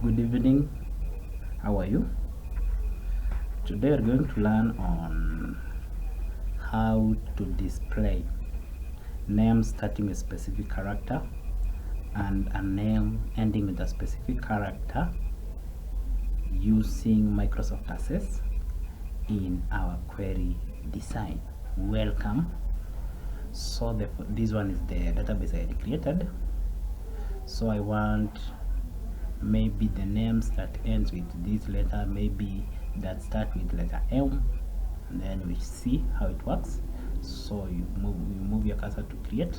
Good evening, how are you? Today we're going to learn on how to display names starting with a specific character and a name ending with a specific character using Microsoft Access in our query design. Welcome. So this one is the database I created. So I want maybe the names that ends with this letter, maybe that start with letter M, and then we see how it works. So you move your cursor to create,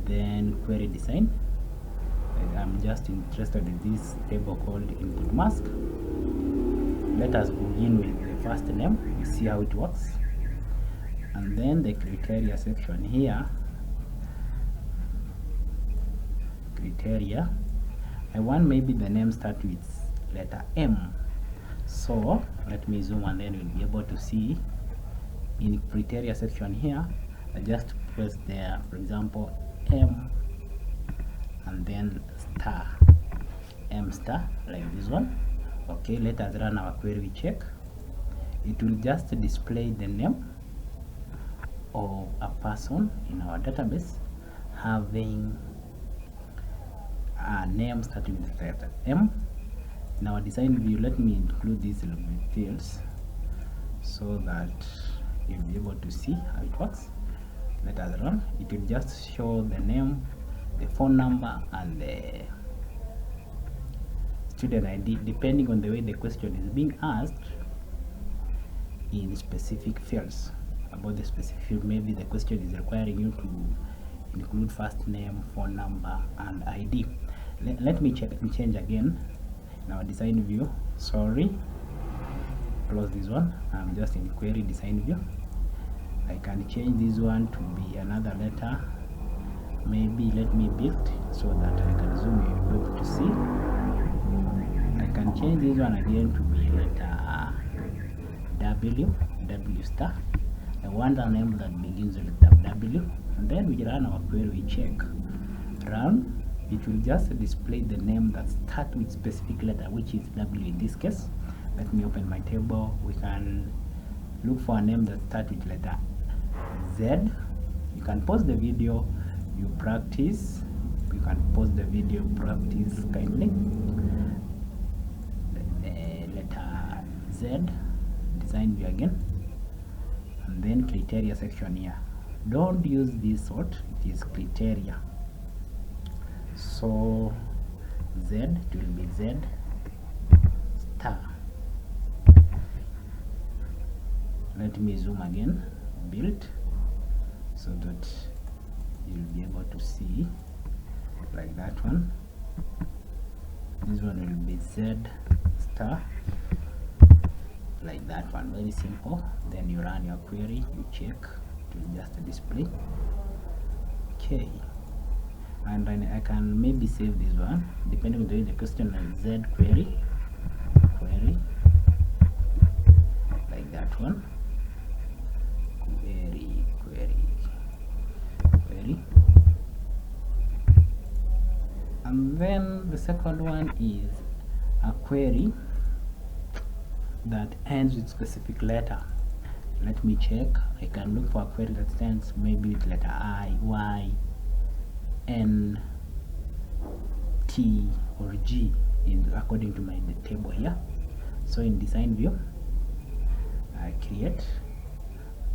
then query design. I'm just interested in this table called input mask. Let us begin with the first name. You see how it works, and then the criteria section here. Criteria, I want maybe the name start with letter M. So let me zoom and then we'll be able to see in criteria section here. I just press there, for example, M and then star, M star, like this one. Okay, let us run our query check. It will just display the name of a person in our database having a name starting with the letter M. In our design view, let me include these fields so that you'll be able to see how it works. Let us run. It will just show the name, the phone number, and the student ID depending on the way the question is being asked in specific fields. About the specific field, maybe the question is requiring you to include first name, phone number, and ID. Let me change again in our design view. Sorry, close this one. I'm just in query design view. I can change this one to be another letter. Maybe let me build so that I can zoom you able to see. I can change this one again to be letter W star. I want a name that begins with W, and then we run our query, we check, run. It will just display the name that starts with specific letter, which is W in this case. Let me open my table. We can look for a name that starts with letter Z. You can pause the video, you practice. You can pause the video, practice kindly. Letter Z, design view again, and then criteria section here. Don't use this sort, it is criteria. So Z, it will be Z star. Let me zoom again, build, so that you'll be able to see like that one. This one will be Z star, like that one. Very simple. Then you run your query, you check, it will just display. Okay, and then I can maybe save this one depending on the way the question is. Z query, like that one. Query, and then the second one is a query that ends with specific letter. Let me check. I can look for a query that stands maybe with letter I, Y, N, T, or G according to my table here. So in design view, I create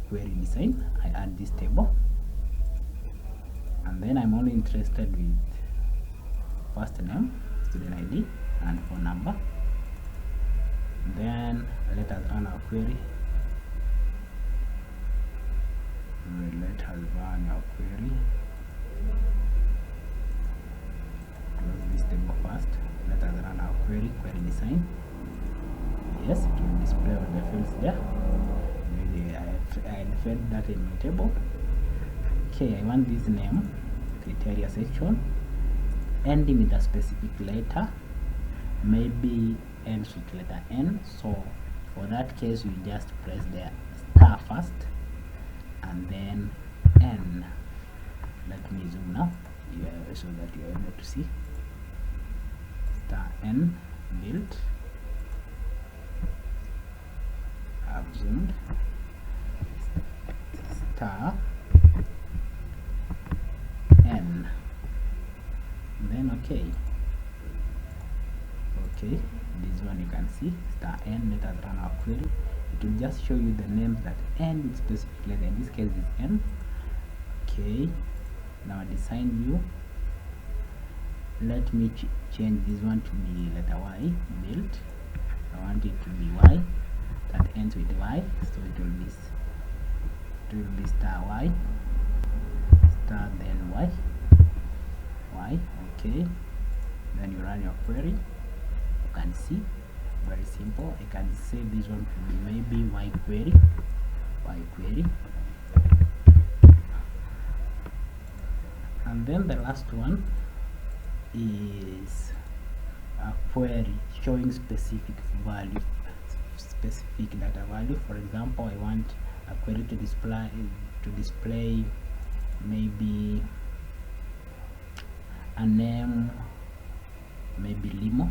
query design, I add this table, and then I'm only interested with first name, student ID, and phone number. Then let us run our query. Let us run our query. Close this table first. Let us run our query design. Yes, it will display all the fields there. Maybe I fed that in my table. Okay, I want this name, criteria section, ending with a specific letter, maybe ends with letter N. So for that case, we just press the star first and then N. Let me zoom now so that you are able to see. Star N built, I've zoomed, star N, then okay, this one you can see star N. Let us run our query. It will just show you the names that end with specific letter. In this case is N. Okay, now design view, let me change this one to be letter Y built. I want it to be Y that ends with Y, so it will be star Y, star then Y. Okay, then you run your query. You can see, very simple. I can say this one to be maybe Y query, and then the last one is a query showing specific value, specific data value. For example, I want a query to display maybe a name, maybe limo.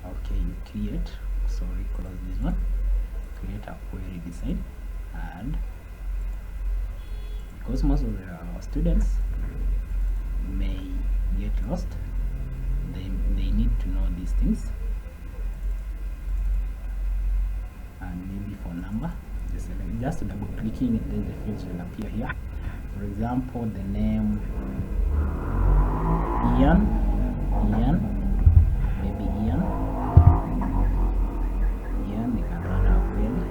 Okay, you create, sorry, close this one, create a query design, and because most of our students may get lost, they need to know these things, and maybe for number, just double clicking and then the fields will appear here. For example, the name Ian, maybe Ian, you can run our query.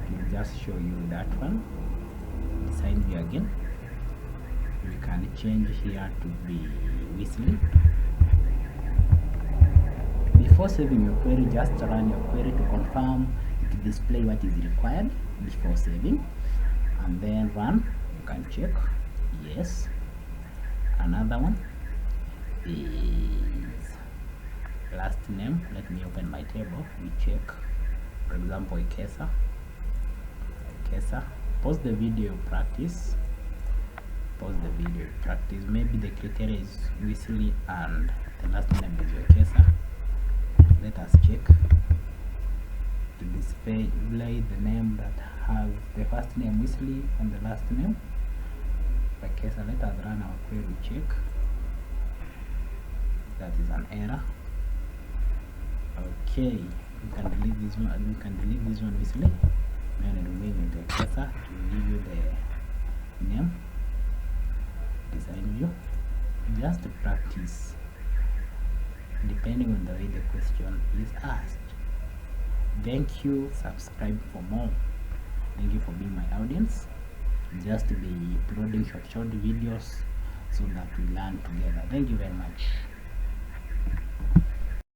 It will just show you that one. Design view again. You can change here to be whistling. Before saving your query, just run your query to confirm it display what is required before saving, and then run. You can check yes. Another one is last name. Let me open my table. We check, for example, Ikesa. Pause the video, practice. Maybe the criteria is Weasley and the last name is Ikesa. Let us check to display the name that has the first name Weasley and the last name Ikesa. Let us run our query check. That is an error. Okay, you can delete this one. Weasley. Then remove the Ikesa to give you the name. Design view. Just to practice, depending on the way the question is asked. Thank you. Subscribe for more. Thank you for being my audience. Just to be uploading short videos so that we learn together. Thank you very much.